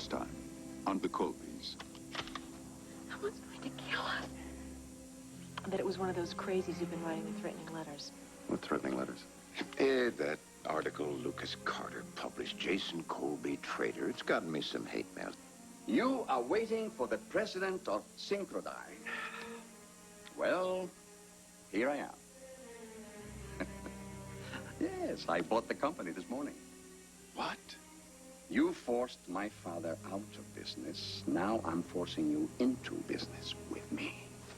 last time on the Colbys. Someone's going to kill us. I bet it was one of those crazies who've been writing the threatening letters. What threatening letters? That article Lucas Carter published, Jason Colby, traitor. It's gotten me some hate mail. You are waiting for the president of Synchrodyne. Well, here I am. Yes, I bought the company this morning. What? You forced my father out of business. Now I'm forcing you into business with me.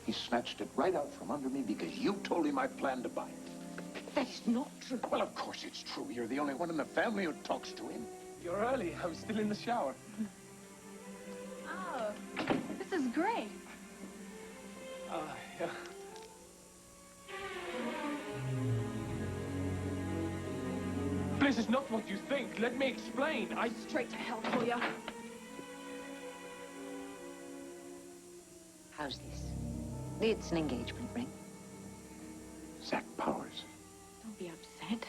He snatched it right out from under me because you told him I planned to buy it. That is not true. Well, of course it's true. You're the only one in the family who talks to him. You're early. I was still in the shower. Oh, this is great. Yeah. This is not what you think. Let me explain. Straight to hell, will ya? How's this? It's an engagement ring. Zach Powers. Don't be upset.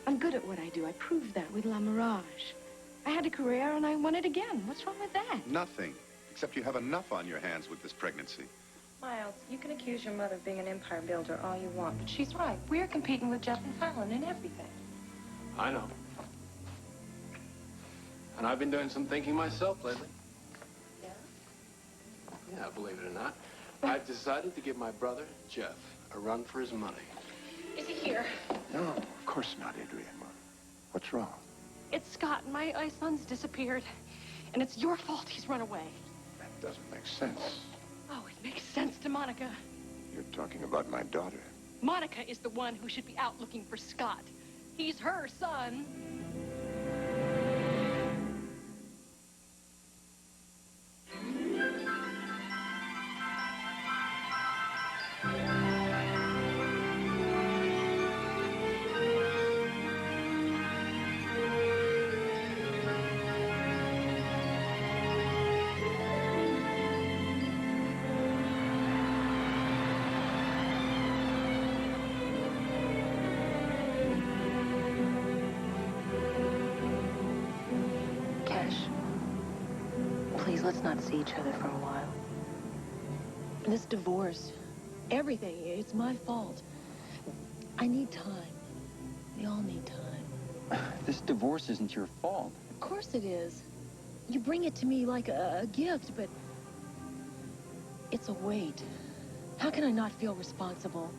I'm good at what I do. I proved that with La Mirage. I had a career and I won it again. What's wrong with that? Nothing. Except you have enough on your hands with this pregnancy. Miles, you can accuse your mother of being an empire builder all you want, but she's right. We're competing with Jeff and Fallon in everything. I know. And I've been doing some thinking myself lately. Yeah? Yeah, believe it or not. I've decided to give my brother, Jeff, a run for his money. Is he here? No, of course not, Adrian. What's wrong? It's Scott. My son's disappeared. And it's your fault he's run away. That doesn't make sense. Oh, it makes sense to Monica. You're talking about my daughter. Monica is the one who should be out looking for Scott. He's her son. Please, let's not see each other for a while. This divorce, everything, it's my fault. I need time. We all need time. This divorce isn't your fault. Of course it is. You bring it to me like a gift, but it's a weight. How can I not feel responsible?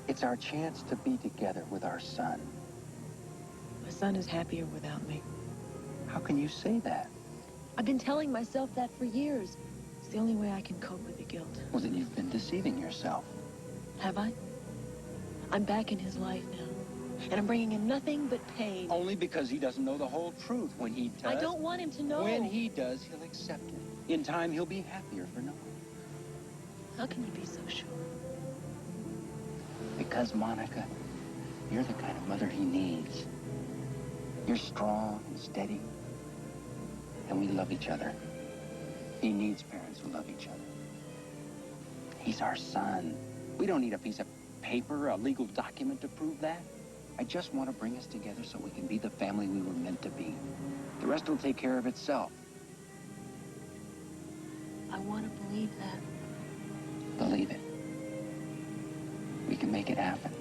It's our chance to be together with our son. My son is happier without me. How can you say that? I've been telling myself that for years. It's the only way I can cope with the guilt. Well, then you've been deceiving yourself. Have I? I'm back in his life now. And I'm bringing him nothing but pain. Only because he doesn't know the whole truth. When he does... I don't want him to know. When he does, he'll accept it. In time, he'll be happier for knowing. How can you be so sure? Because, Monica, you're the kind of mother he needs. You're strong and steady. And we love each other. He needs parents who love each other. He's our son. We don't need a piece of paper, a legal document to prove that. I just want to bring us together so we can be the family we were meant to be. The rest will take care of itself. I want to believe that. Believe it. We can make it happen.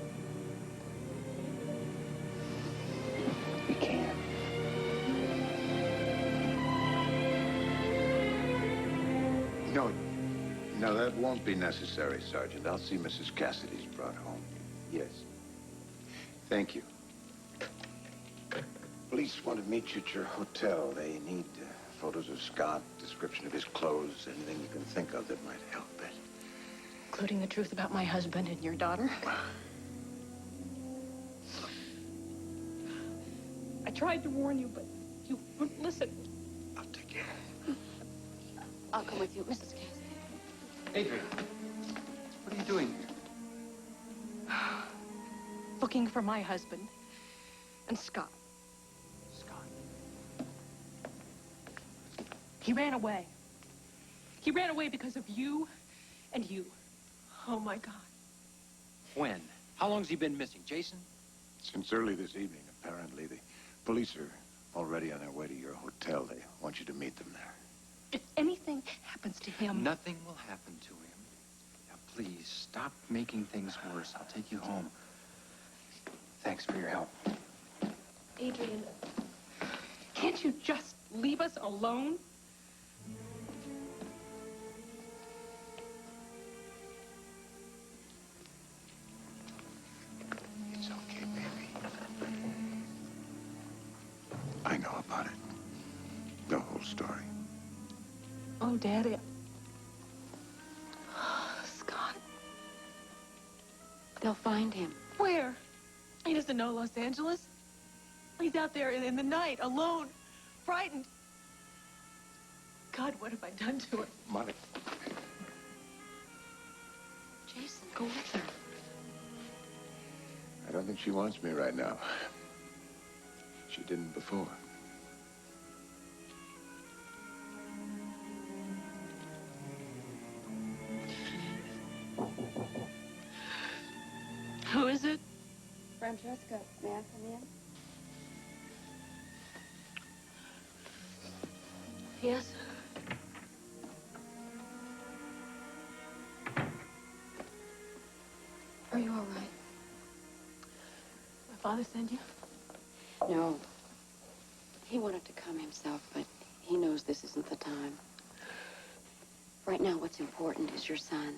We can. No, that won't be necessary, Sergeant. I'll see Mrs. Cassidy's brought home. Yes. Thank you. Police want to meet you at your hotel. They need photos of Scott, description of his clothes, anything you can think of that might help it. Including the truth about my husband and your daughter. I tried to warn you, but you wouldn't listen. I'll take care. I'll come with you, Mrs. Cassidy. Adrian, what are you doing here? Looking for my husband and Scott. Scott. He ran away. He ran away because of you and you. Oh, my God. When? How long's he been missing, Jason? Since early this evening, apparently. The police are already on their way to your hotel. They want you to meet them there. If anything happens to him... Nothing will happen to him. Now, please, stop making things worse. I'll take you home. Thanks for your help. Adrian, can't you just leave us alone? It's okay, baby. I know about it. The whole story. Oh, Daddy. Scott. They'll find him. Where? He doesn't know Los Angeles. He's out there in the night, alone, frightened. God, what have I done to him? Monica. Jason, go with her. I don't think she wants me right now. She didn't before. Who is it? Francesca, may I come in? Yes. Are you all right? My father sent you? No. He wanted to come himself, but he knows this isn't the time. Right now, what's important is your son.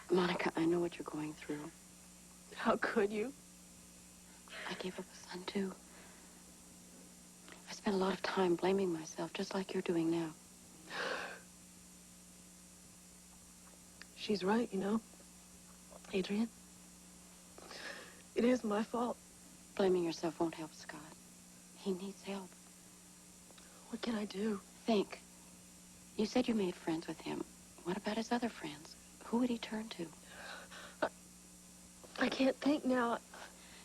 Monica, I know what you're going through. How could you? I gave up a son, too. I spent a lot of time blaming myself, just like you're doing now. She's right, you know, Adrian. It is my fault. Blaming yourself won't help Scott. He needs help. What can I do? Think. You said you made friends with him. What about his other friends? Who would he turn to? I can't think now.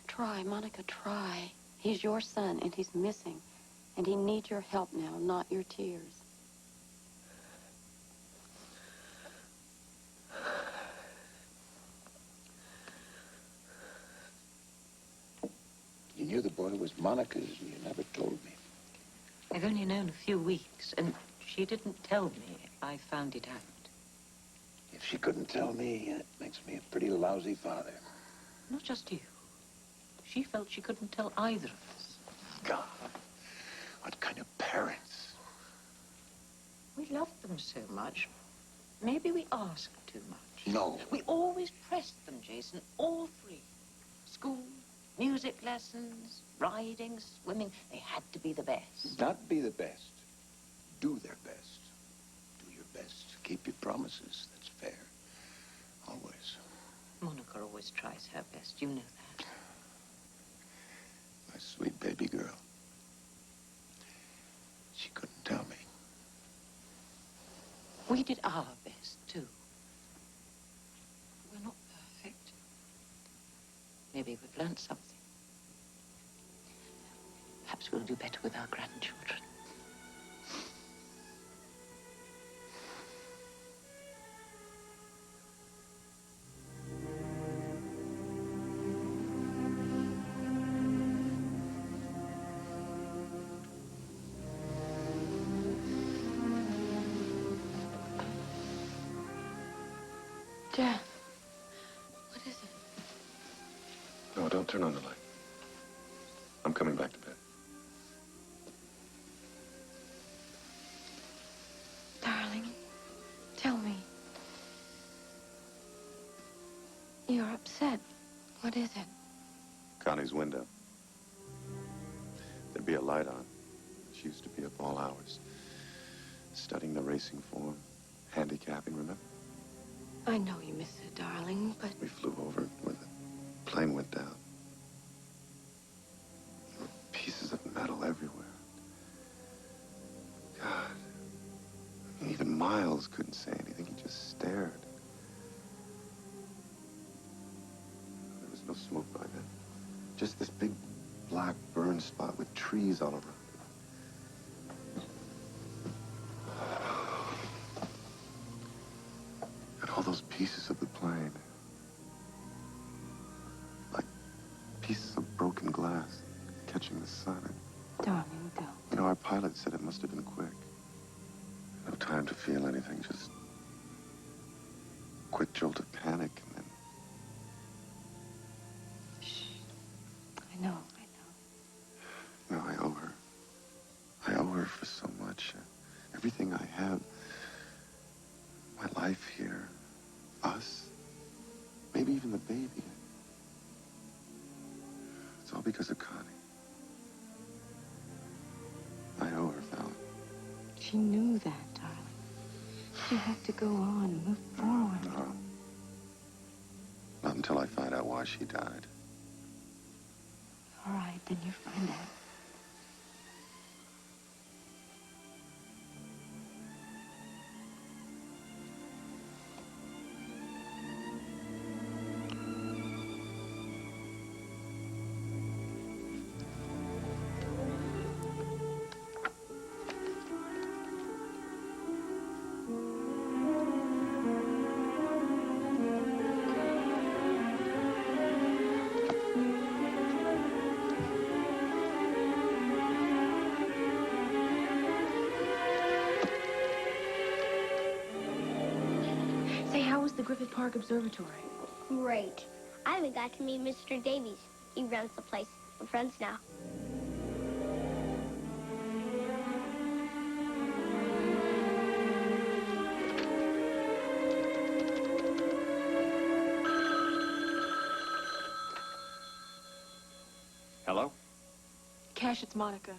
Try, Monica, try. He's your son, and he's missing. And he needs your help now, not your tears. You knew the boy was Monica's, and you never told me. I've only known a few weeks, and she didn't tell me. I found it out. If she couldn't tell me, it makes me a pretty lousy father. Not just you. She felt she couldn't tell either of us. God, what kind of parents? We loved them so much. Maybe we asked too much. No. We always pressed them, Jason, all three. School, music lessons, riding, swimming. They had to be the best. Not be the best. Do their best. Do your best. Keep your promises. That's fair. Always. Monica always tries her best. You know that. My sweet baby girl. She couldn't tell me. We did our best, too. We're not perfect. Maybe we've learned something. Perhaps we'll do better with our grandchildren. Jeff, what is it? No, don't turn on the light. I'm coming back to bed. Darling, tell me. You're upset. What is it? Connie's window. There'd be a light on. She used to be up all hours, studying the racing form, handicapping, remember? I know you miss her, darling, but... We flew over when the plane went down. There were pieces of metal everywhere. God. I mean, even Miles couldn't say anything. He just stared. There was no smoke by then. Just this big black burn spot with trees all around it. And all those pieces of the plane. Like pieces of broken glass. watching the sun. Darling, don't. You know, our pilot said it must have been quick. No time to feel anything, just quick jolt of panic, and then... Shh. I know. You know, I owe her. I owe her for so much. Everything I have. My life here. Us. Maybe even the baby. It's all because of Connie. I owe her, Val. She knew that, darling. You have to go on and move forward. No. Not until I find out why she died. All right, then you find out. Say, how was the Griffith Park Observatory? Great. I even got to meet Mr. Davies. He runs the place. We're friends now. Hello? Cash, it's Monica.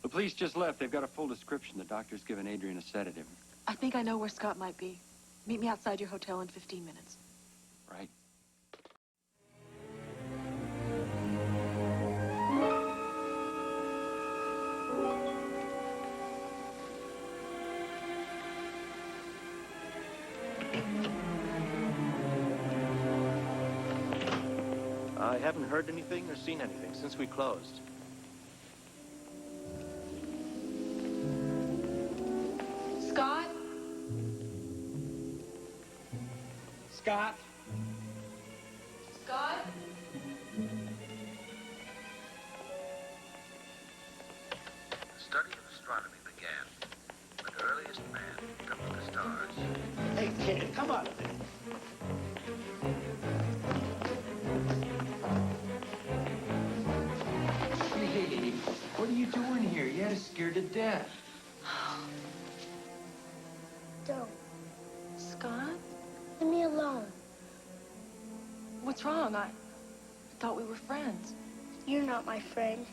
The police just left. They've got a full description. The doctor's given Adrian a sedative. I think I know where Scott might be. Meet me outside your hotel in 15 minutes. Right. I haven't heard anything or seen anything since we closed. Scott? Scott? Scott? The study of astronomy began when the earliest man looked up at the stars. Hey, kid, come on. Hey, what are you doing here? You had us scared to death. Don't. Scott? Leave me alone. What's wrong? I thought we were friends. You're not my friend.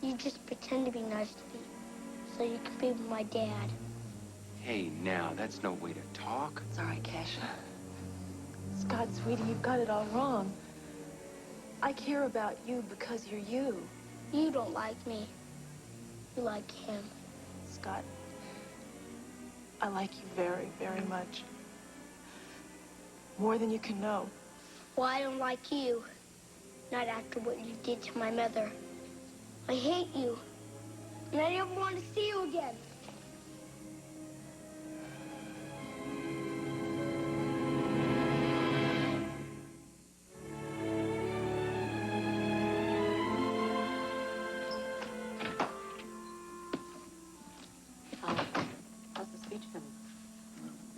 You just pretend to be nice to me so you can be with my dad. Hey, now, that's no way to talk. It's all right, Cash. Scott, sweetie, you've got it all wrong. I care about you because you're you. You don't like me. You like him. Scott, I like you very, very much. More than you can know. Well, I don't like you. Not after what you did to my mother. I hate you. And I never want to see you again. How's the speech coming?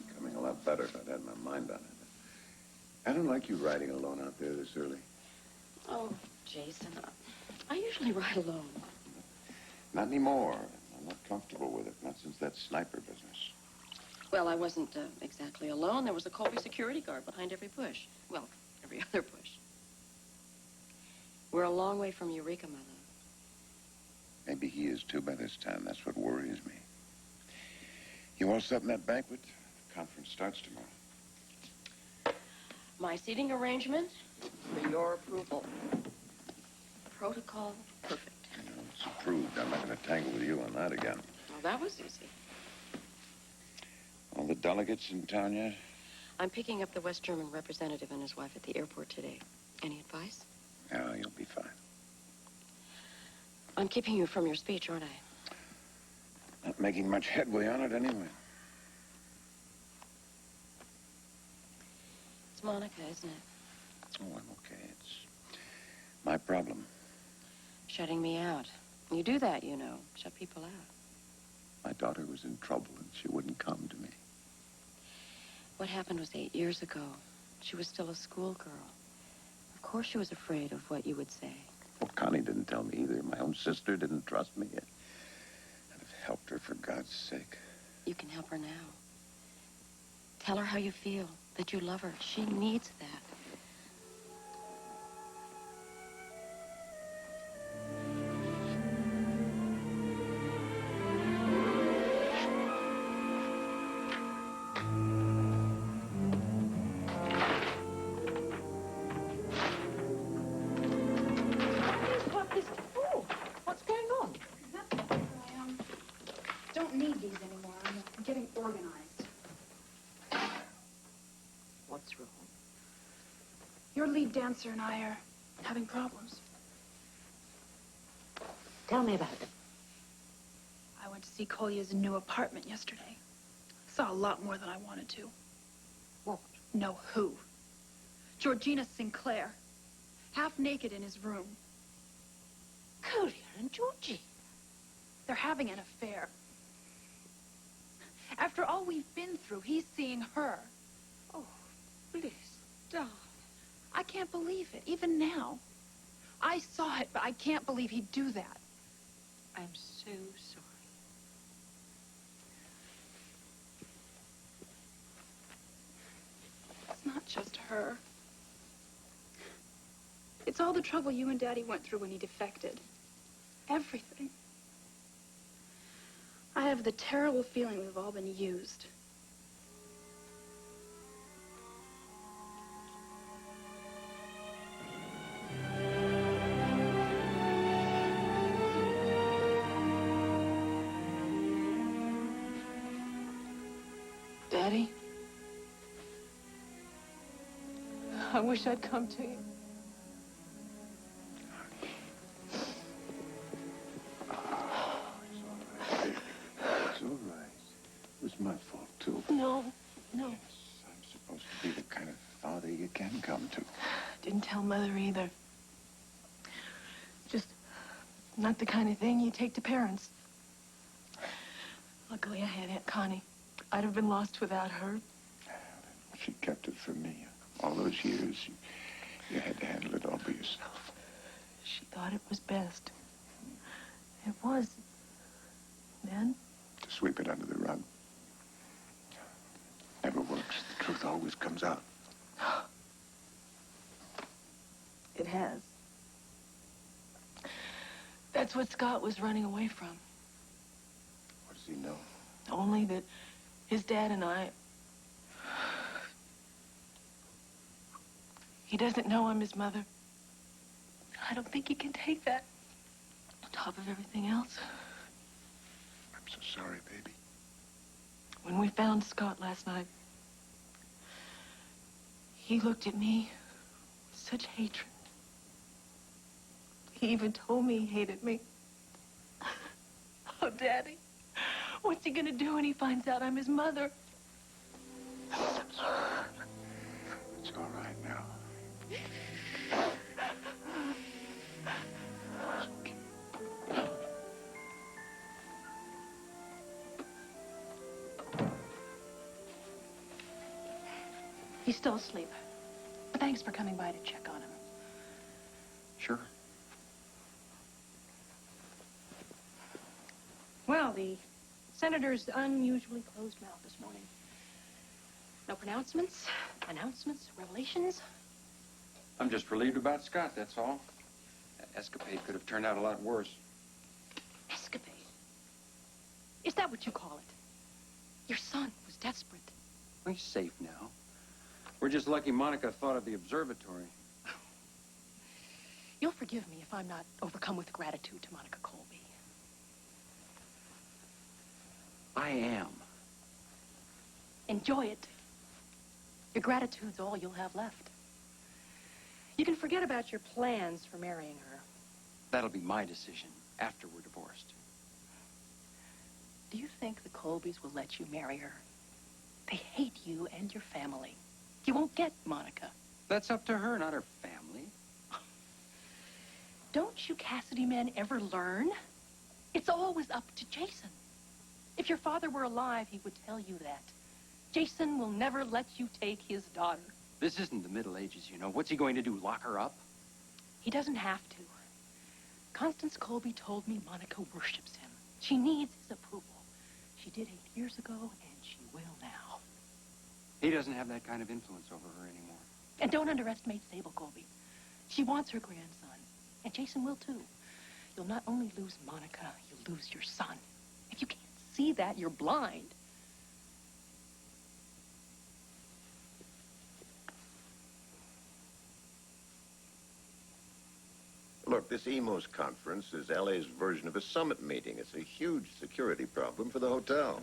Becoming a lot better if I'd had my mind on it. I don't like you riding alone out there this early. Oh, Jason, I usually ride alone. Not anymore. I'm not comfortable with it. Not since that sniper business. Well, I wasn't exactly alone. There was a Colbys security guard behind every bush. Well, every other bush. We're a long way from Eureka, Mother. Maybe he is too by this time. That's what worries me. You all set in that banquet? The conference starts tomorrow. My seating arrangement for your approval. Protocol perfect. You know, it's approved. I'm not going to tangle with you on that again. Well, that was easy. All the delegates in town yet? I'm picking up the West German representative and his wife at the airport today. Any advice? Yeah, you'll be fine. I'm keeping you from your speech, aren't I? Not making much headway on it anyway. It's Monica, isn't it? Oh, I'm okay. It's my problem. Shutting me out. You do that, you know. Shut people out. My daughter was in trouble and she wouldn't come to me. What happened was 8 years ago. She was still a schoolgirl. Of course she was afraid of what you would say. Well, Connie didn't tell me either. My own sister didn't trust me. I'd have helped her for God's sake. You can help her now. Tell her how you feel, that you love her. She needs that. What's going on? Nothing. I don't need these anymore. I'm getting organized. What's wrong? Your lead dancer and I are having problems. Tell me about it. I went to see Colya's new apartment yesterday. Saw a lot more than I wanted to. What? No, who? Georgina Sinclair. Half naked in his room. Colya and Georgie. They're having an affair. After all we've been through, he's seeing her. Oh, Bliss, darling. I can't believe it, even now. I saw it, but I can't believe he'd do that. I'm so sorry. It's not just her. It's all the trouble you and Daddy went through when he defected. Everything. I have the terrible feeling we've all been used. Daddy, I wish I'd come to you. It's all right. It was my fault, too. No. Yes, I'm supposed to be the kind of father you can come to. Didn't tell Mother either. Just not the kind of thing you take to parents. Luckily, I had Aunt Connie. I'd have been lost without her. She kept it from me. All those years, you had to handle it all by yourself. She thought it was best. It was. Then? To sweep it under the rug. Never works. The truth always comes out. It has. That's what Scott was running away from. What does he know? Only that his dad and I... He doesn't know I'm his mother. I don't think he can take that. On top of everything else. I'm so sorry, baby. When we found Scott last night, he looked at me with such hatred. He even told me he hated me. Oh, Daddy, what's he gonna do when he finds out I'm his mother? It's all right now. He's still asleep. But thanks for coming by to check on him. Sure. Well, the senator's unusually closed mouth this morning. No pronouncements, announcements, revelations. I'm just relieved about Scott, that's all. That escapade could have turned out a lot worse. Escapade? Is that what you call it? Your son was desperate. Well, he's safe now. We're just lucky Monica thought of the observatory. You'll forgive me if I'm not overcome with gratitude to Monica Colby. I am. Enjoy it. Your gratitude's all you'll have left. You can forget about your plans for marrying her. That'll be my decision after we're divorced. Do you think the Colbys will let you marry her? They hate you and your family. You won't get Monica. That's up to her, not her family. Don't you Cassidy men ever learn? It's always up to Jason. If your father were alive, he would tell you that. Jason will never let you take his daughter. This isn't the Middle Ages, you know. What's he going to do, lock her up? He doesn't have to. Constance Colby told me Monica worships him. She needs his approval. She did 8 years ago, and she will now. He doesn't have that kind of influence over her anymore. And don't underestimate Sable Colby. She wants her grandson, and Jason will too. You'll not only lose Monica, you'll lose your son. If you can't see that, you're blind. Look, this EMOS conference is LA's version of a summit meeting. It's a huge security problem for the hotel.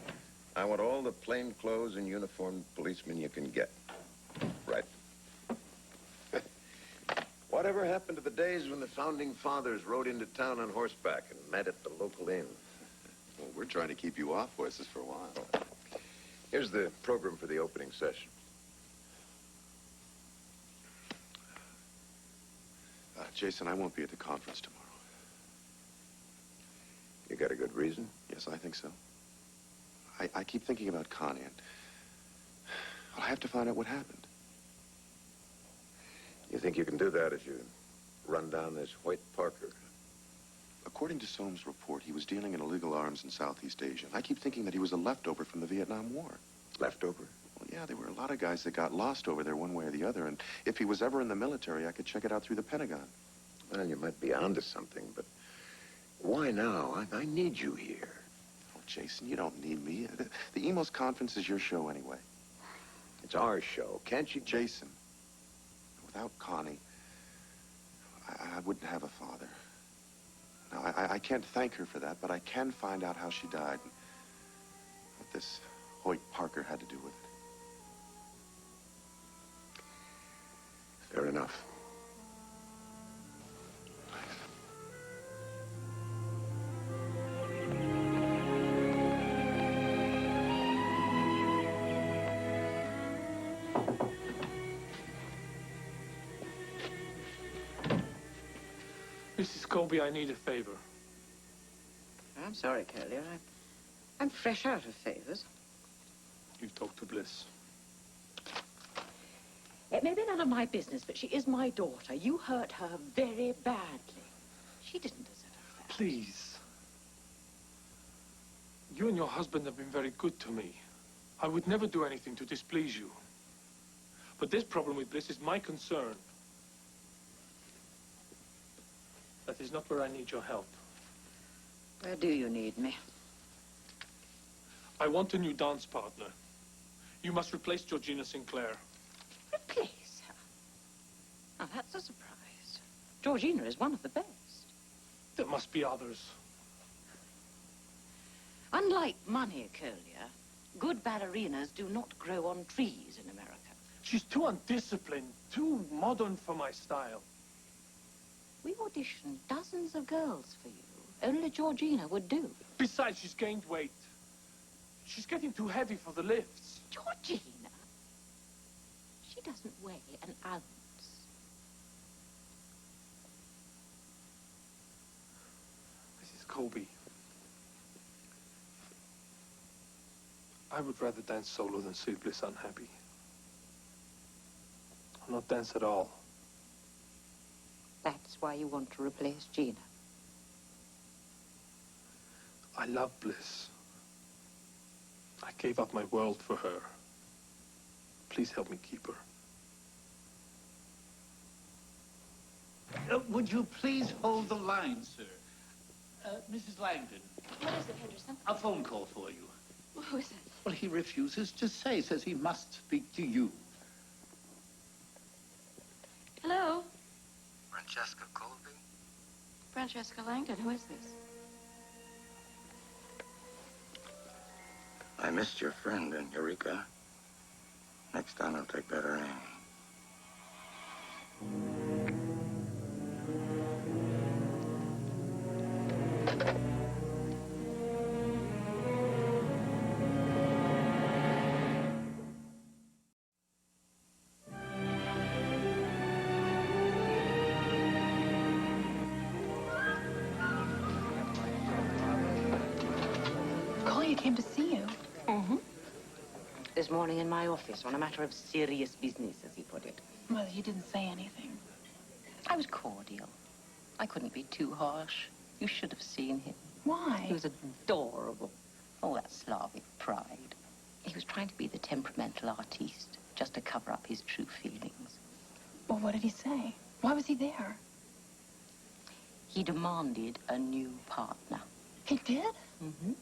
I want all the plainclothes and uniformed policemen you can get. Right. Whatever happened to the days when the founding fathers rode into town on horseback and met at the local inn? Well, we're trying to keep you off horses for a while. Here's the program for the opening session. Jason, I won't be at the conference tomorrow. You got a good reason? Yes, I think so. I keep thinking about Connie, and I have to find out what happened. You think you can do that if you run down this Hoyt Parker? According to Soames' report, he was dealing in illegal arms in Southeast Asia. I keep thinking that he was a leftover from the Vietnam War. Leftover? Well, yeah, there were a lot of guys that got lost over there one way or the other, and if he was ever in the military, I could check it out through the Pentagon. Well, you might be onto something, but why now? I need you here. Oh, Jason, you don't need me. The EMOS conference is your show anyway. It's our show. Can't you... Jason, without Connie, I wouldn't have a father. Now, I can't thank her for that, but I can find out how she died and what this Hoyt Parker had to do with it. Fair enough. Mrs. Colby, I need a favor. I'm sorry, Curly. I'm fresh out of favors. You talk to Bliss. It may be none of my business, but she is my daughter. You hurt her very badly. She didn't deserve that. Please. You and your husband have been very good to me. I would never do anything to displease you. But this problem with Bliss is my concern. That is not where I need your help. Where do you need me? I want a new dance partner. You must replace Georgina Sinclair. Replace her? Now, that's a surprise. Georgina is one of the best. There must be others. Unlike money, Curlier, good ballerinas do not grow on trees in America. She's too undisciplined, too modern for my style. We auditioned dozens of girls for you. Only Georgina would do. Besides, she's gained weight. She's getting too heavy for the lifts. Georgina? She doesn't weigh an ounce. Mrs. Colby, I would rather dance solo than see Bliss unhappy. Or not dance at all. That's why you want to replace Gina. I love Bliss. I gave up my world for her. Please help me keep her. Would you please hold the line, sir? Mrs. Langdon. What is it, Henderson? A phone call for you. Who is it? Well, he refuses to say. Says he must speak to you. Hello? Francesca Colby? Francesca Langdon. Who is this? I missed your friend in Eureka. Next time I'll take better aim. came to see you. Mm-hmm. This morning in my office on a matter of serious business, as he put it. Well, he didn't say anything. I was cordial. I couldn't be too harsh. You should have seen him. Why? He was adorable. Oh, that Slavic pride. He was trying to be the temperamental artiste, just to cover up his true feelings. Well, what did he say? Why was he there? He demanded a new partner. He did? Mm-hmm.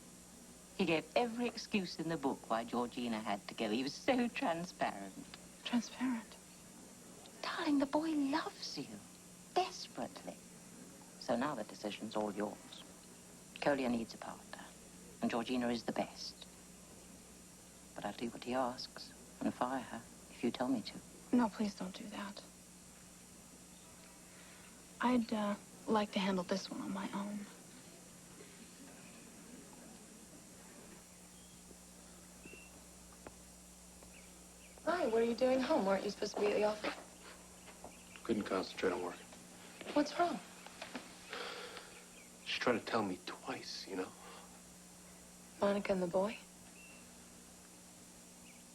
He gave every excuse in the book why Georgina had to go. He was so transparent. Transparent? Darling, the boy loves you. Desperately. So now the decision's all yours. Collier needs a partner, and Georgina is the best. But I'll do what he asks and fire her if you tell me to. No, please don't do that. I'd like to handle this one on my own. Hi, what are you doing home? Weren't you supposed to be at the office? Couldn't concentrate on work. What's wrong? She tried to tell me twice, you know? Monica and the boy?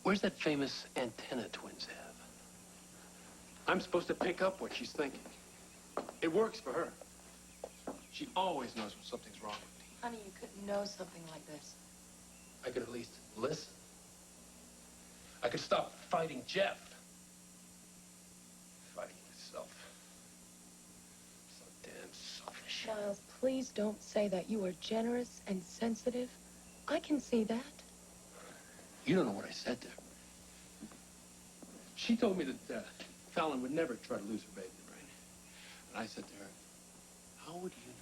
Where's that famous antenna twins have? I'm supposed to pick up what she's thinking. It works for her. She always knows when something's wrong with me. Honey, you couldn't know something like this. I could at least listen. I could stop fighting Jeff. Fighting myself. So damn selfish. Miles, please don't say that. You are generous and sensitive. I can see that. You don't know what I said to her. She told me that Fallon would never try to lose her baby, right? And I said to her, how would you know?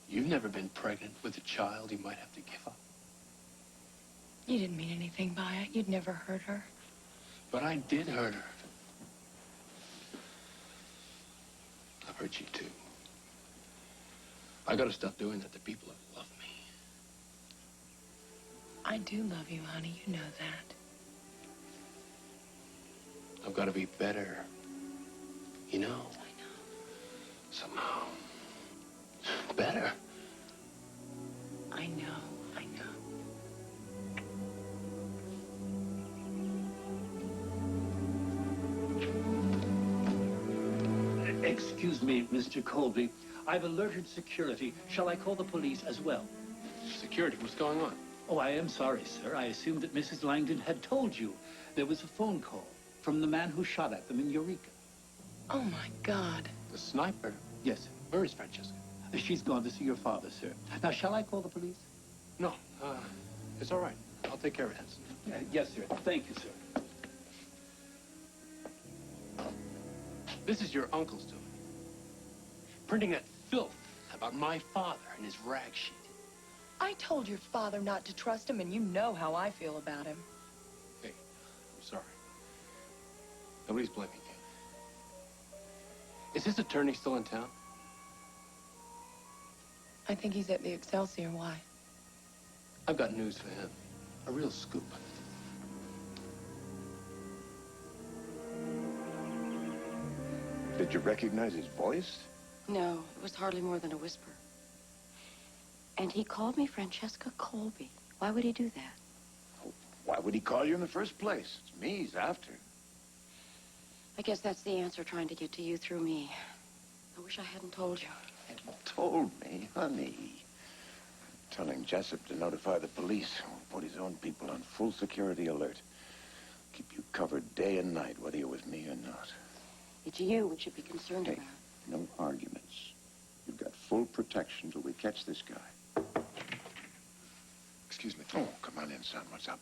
You've never been pregnant with a child you might have to give up. You didn't mean anything by it. You'd never hurt her. But I did hurt her. I've hurt you too. I gotta stop doing that to people that love me. I do love you, honey. You know that. I've got to be better. You know? I know. Somehow. Better. I know. I know. Excuse me, Mr. Colby. I've alerted security. Shall I call the police as well? Security? What's going on? Oh, I am sorry, sir. I assumed that Mrs. Langdon had told you. There was a phone call from the man who shot at them in Eureka. Oh, my God. The sniper? Yes. Where is Francesca? She's gone to see your father, sir. Now, shall I call the police? No, it's all right. I'll take care of it. Yes, sir. Thank you, sir. This is your uncle's doing. Printing that filth about my father and his rag sheet. I told your father not to trust him, and you know how I feel about him. Hey, I'm sorry. Nobody's blaming you. Is this attorney still in town? I think he's at the Excelsior. Why? I've got news for him. A real scoop. Did you recognize his voice? No, it was hardly more than a whisper. And he called me Francesca Colby. Why would he do that? Why would he call you in the first place? It's me he's after. I guess that's the answer, trying to get to you through me. I wish I hadn't told you. Told me, honey. Telling Jessup to notify the police. Put his own people on full security alert. Keep you covered day and night, whether you're with me or not. It's you we should be concerned Hey, about. no arguments. You've got full protection till we catch this guy. Excuse me. Oh, come on in, son. What's up?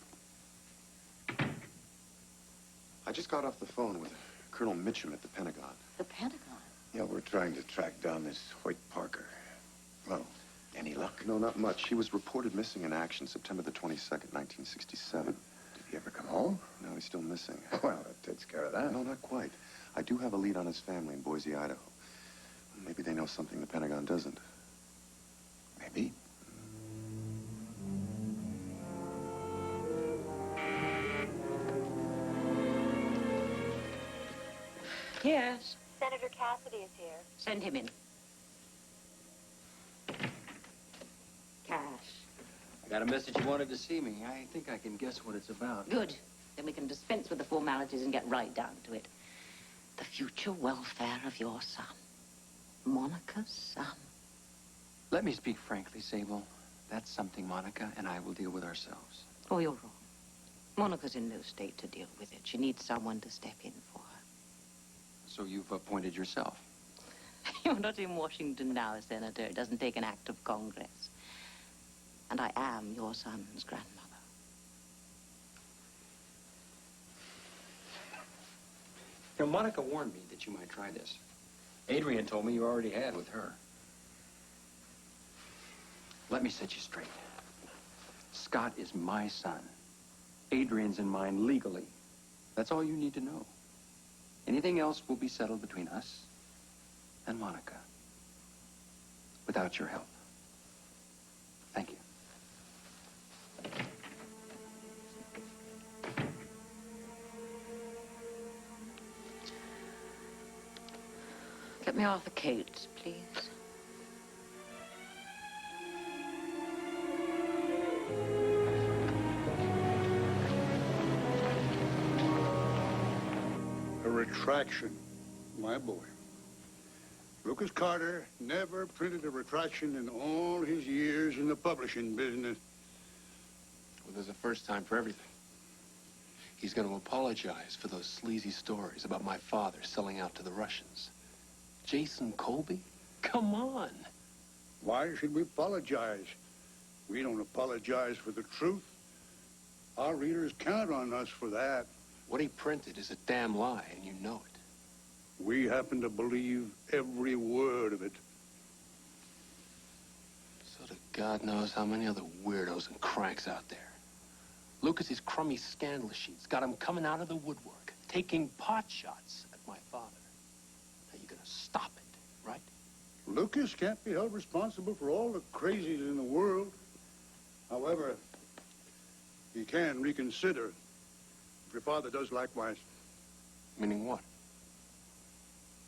I just got off the phone with Colonel Mitchum at the Pentagon. The Pentagon? Yeah, we're trying to track down this Hoyt Parker. Well, any luck? No, not much. He was reported missing in action September the 22nd, 1967. Did he ever come home? No, he's still missing. Well, that takes care of that. No, not quite. I do have a lead on his family in Boise, Idaho. Maybe they know something the Pentagon doesn't. Maybe. Yes. Senator Cassidy is here. Send him in. Cash. Got a message you wanted to see me. I think I can guess what it's about. Good. Then we can dispense with the formalities and get right down to it. The future welfare of your son. Monica's son. Let me speak frankly, Sable. That's something Monica and I will deal with ourselves. Oh, you're wrong. Monica's in no state to deal with it. She needs someone to step in for her. So you've appointed yourself? You're not in Washington now, Senator. It doesn't take an act of Congress. And I am your son's grandmother. You know, Monica warned me that you might try this. Adrian told me you already had with her. Let me set you straight. Scott is my son. Adrian's in mine legally. That's all you need to know. Anything else will be settled between us and Monica. Without your help. Thank you. Get me Arthur Coates, please. A retraction, my boy. Lucas Carter never printed a retraction in all his years in the publishing business. Well, there's a first time for everything. He's going to apologize for those sleazy stories about my father selling out to the Russians. Jason Colby? Come on. Why should we apologize? We don't apologize for the truth. Our readers count on us for that. What he printed is a damn lie, and you know it. We happen to believe every word of it. So that God knows how many other weirdos and cranks out there. Lucas's crummy scandal sheets got him coming out of the woodwork, taking pot shots at my father. Now you're gonna stop it, right? Lucas can't be held responsible for all the crazies in the world. However, he can reconsider if your father does likewise. Meaning what?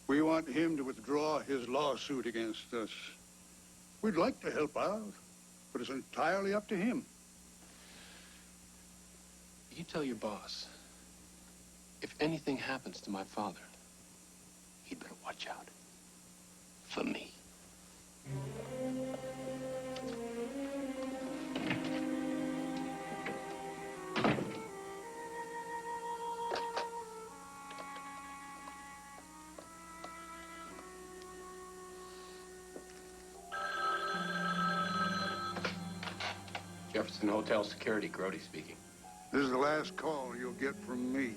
We want him to withdraw his lawsuit against us. We'd like to help out, but it's entirely up to him. You tell your boss, if anything happens to my father, he'd better watch out. For me. Jefferson Hotel Security, Grody speaking. This is the last call you'll get from me.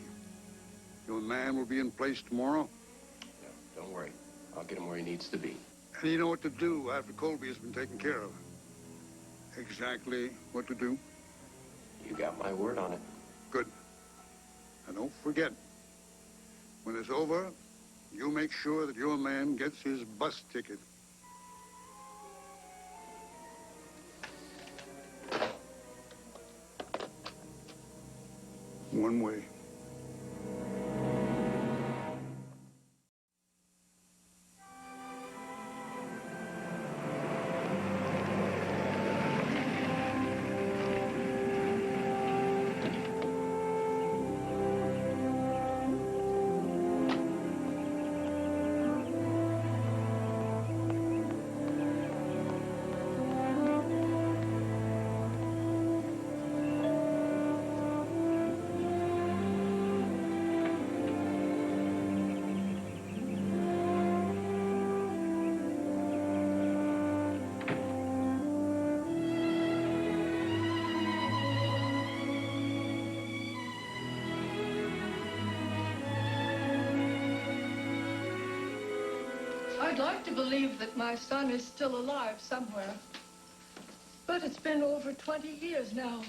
Your man will be in place tomorrow. Yeah, don't worry. I'll get him where he needs to be. And you know what to do after Colby has been taken care of. Exactly what to do. You got my word on it. Good. And don't forget, when it's over, you make sure that your man gets his bus ticket. One way. I'd like to believe that my son is still alive somewhere. But it's been over 20 years now.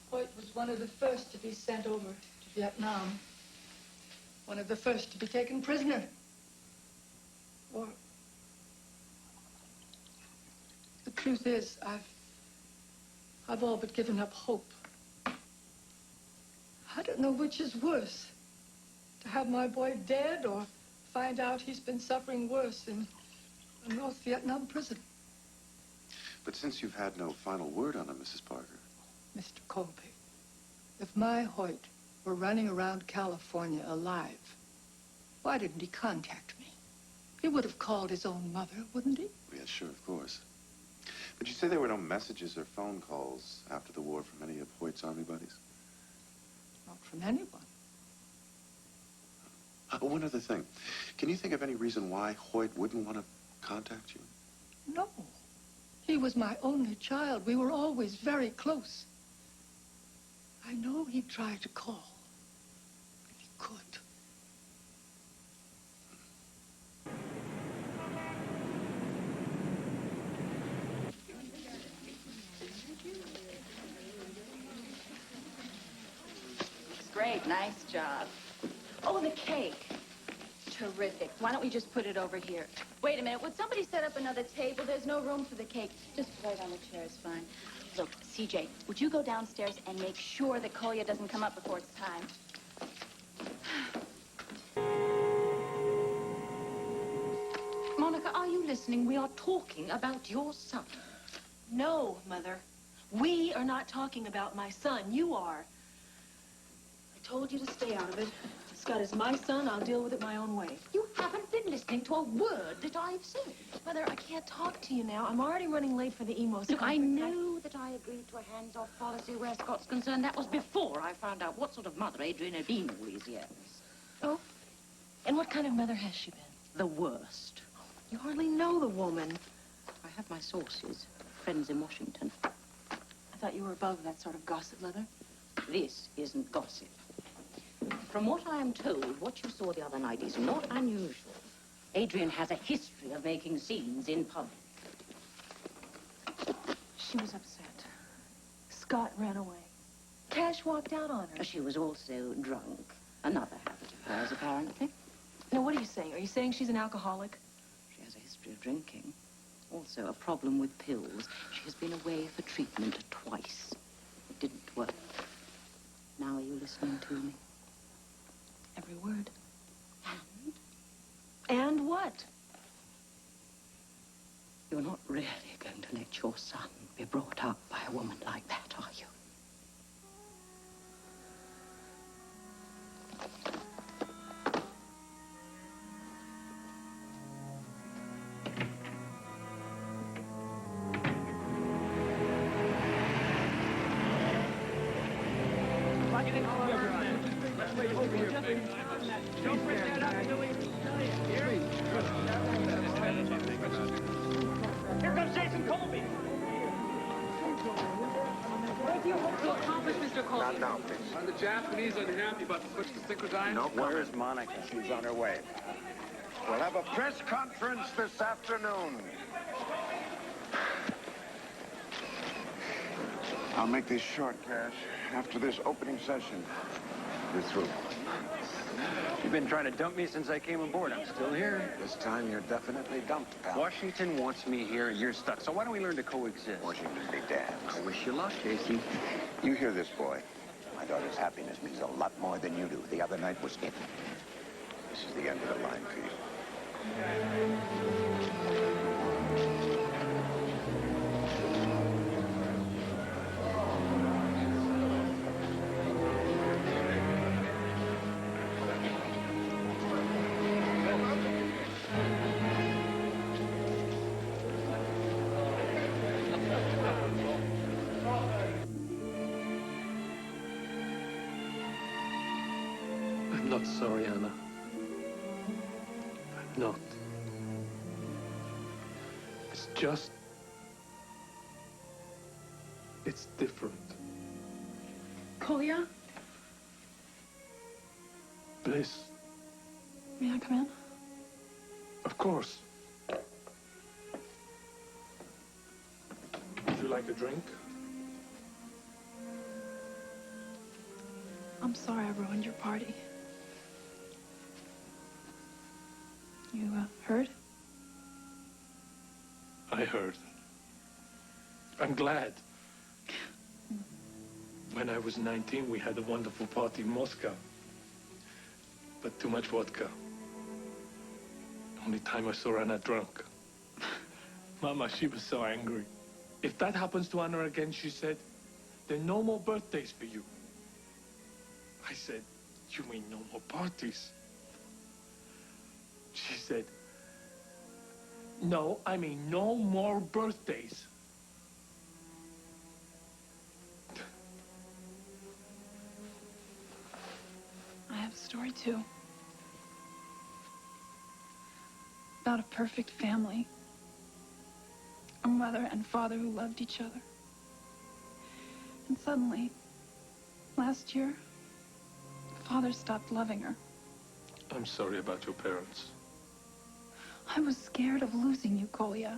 Hoyt was one of the first to be sent over to Vietnam. One of the first to be taken prisoner. Or... The truth is, I've all but given up hope. I don't know which is worse. To have my boy dead or find out he's been suffering worse in a North Vietnam prison. But since you've had no final word on him, Mrs. Parker. Mr. Colby, if my Hoyt were running around California alive, why didn't he contact me? He would have called his own mother, wouldn't he? Yeah, sure, of course. But you say there were no messages or phone calls after the war from any of Hoyt's Army buddies? Not from anyone. One other thing. Can you think of any reason why Hoyt wouldn't want to contact you? No. He was my only child. We were always very close. I know he tried to call, if he could. Great, nice job. Oh, the cake. Terrific. Why don't we just put it over here? Wait a minute. Would somebody set up another table? There's no room for the cake. Just put it on the chair. It's fine. Look, CJ, would you go downstairs and make sure that Kolya doesn't come up before it's time? Monica, are you listening? We are talking about your son. No, Mother. We are not talking about my son. You are. I told you to stay out of it. Scott is my son. I'll deal with it my own way. You haven't been listening to a word that I've said. Mother, I can't talk to you now. I'm already running late for the EMOS Look, I conference. know that I agreed to a hands-off policy where Scott's concerned. That was before I found out what sort of mother Adrian had been all these years. Oh? And what kind of mother has she been? The worst. You hardly know the woman. I have my sources, friends in Washington. I thought you were above that sort of gossip, Mother. This isn't gossip. From what I am told, what you saw the other night is not unusual. Adrian has a history of making scenes in public. She was upset. Scott ran away. Cash walked out on her. She was also drunk. Another habit of hers, apparently. Now, what are you saying? Are you saying she's an alcoholic? She has a history of drinking. Also, a problem with pills. She has been away for treatment twice. It didn't work. Now are you listening to me? Every word. And? And what? You're not really going to let your son be brought up by a woman like that, are you? Don't bring that up until we hear it. Here comes Jason Colby. What do you hope to accomplish, Mr. Colby? Not now, please. Are the Japanese unhappy about the switch to Synchrodyne? No, where's Monica? She's on her way. We'll have a press conference this afternoon. I'll make this short, Cash. After this opening session, we're through. You've been trying to dump me since I came aboard. I'm still here. This time you're definitely dumped, pal. Washington wants me here, and you're stuck. So why don't we learn to coexist? Washington be damned. I wish you luck, Jason. You hear this, boy. My daughter's happiness means a lot more than you do. The other night was it. This is the end of the line for you. I'm not sorry, Anna. I'm not. It's just... it's different. Kolya? Bliss. May I come in? Of course. Would you like a drink? I'm sorry I ruined your party. You, heard? I heard. I'm glad. When I was 19, we had a wonderful party in Moscow. But too much vodka. Only time I saw Anna drunk. Mama, she was so angry. If that happens to Anna again, she said, then no more birthdays for you. I said, you mean no more parties? She said, no, I mean no more birthdays. I have a story, too. About a perfect family. A mother and father who loved each other. And suddenly, last year, father stopped loving her. I'm sorry about your parents. I was scared of losing you, Kolya.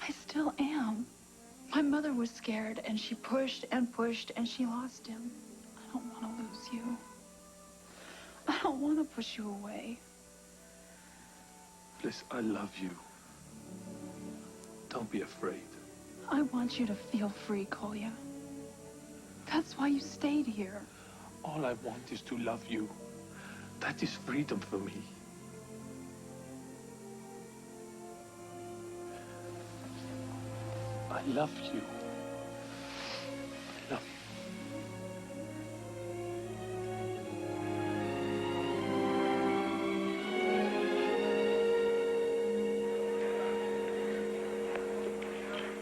I still am. My mother was scared, and she pushed and pushed, and she lost him. I don't want to lose you. I don't want to push you away. Bliss, I love you. Don't be afraid. I want you to feel free, Kolya. That's why you stayed here. All I want is to love you. That is freedom for me. I love you. I love you.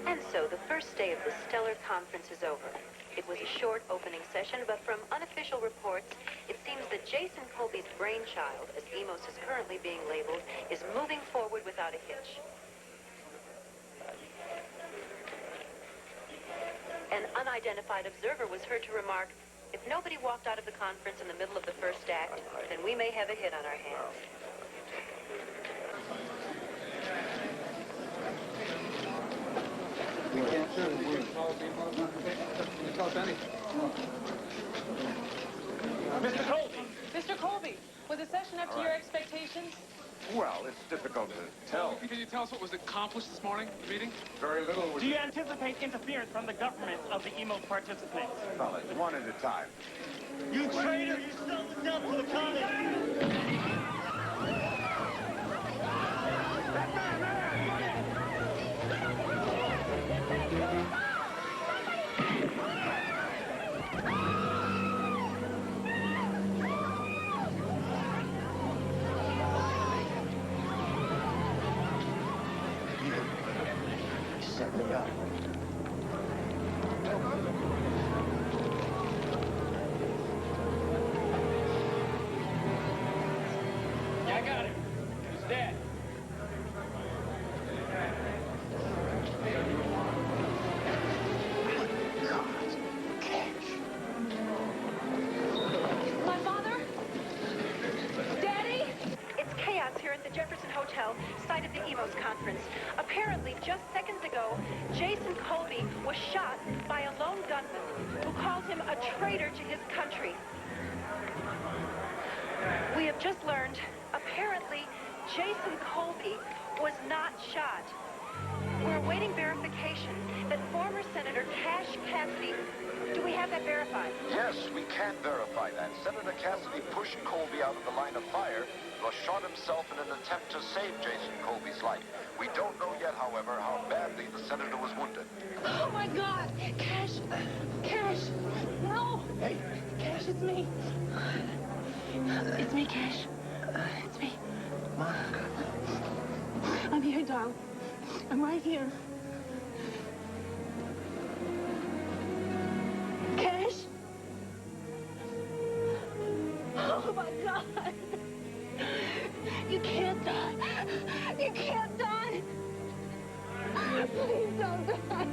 And so the first day of the Stellar Conference is over. It was a short opening session, but from unofficial reports, it seems that Jason Colby's brainchild, as Emos is currently being labeled, is moving forward without a hitch. An unidentified observer was heard to remark, if nobody walked out of the conference in the middle of the first act, then we may have a hit on our hands. We can't say a word. Tell us anything. Mr. Colby! Mr. Colby, was the session up to your expectations? Well, it's difficult to tell. Can you tell us what was accomplished this morning, the meeting? Very little was... Do you anticipate interference from the government of the emo participants? Fellas, one at a time. You traitor! You sold us out to the communists! Set me up. Yeah, I got him. He's dead. My father? Daddy? It's chaos here at the Jefferson Hotel, site of the Emos conference. Apparently, just seconds ago, Jason Colby was shot by a lone gunman who called him a traitor to his country. We have just learned, apparently, Jason Colby was not shot. We're awaiting verification that former Senator Cash Cassidy... Do we have that verified? Yes, we can verify that. Senator Cassidy pushed Colby out of the line of fire, but shot himself in an attempt to save Jason Colby's life. We don't know yet, however, how badly the senator was wounded. Oh, my God! Cash! Cash! No! Hey! Cash, it's me. It's me, Cash. It's me. Monica. I'm here, darling. I'm right here. Cash? Oh, my God! You can't die. You can't die. Please don't die.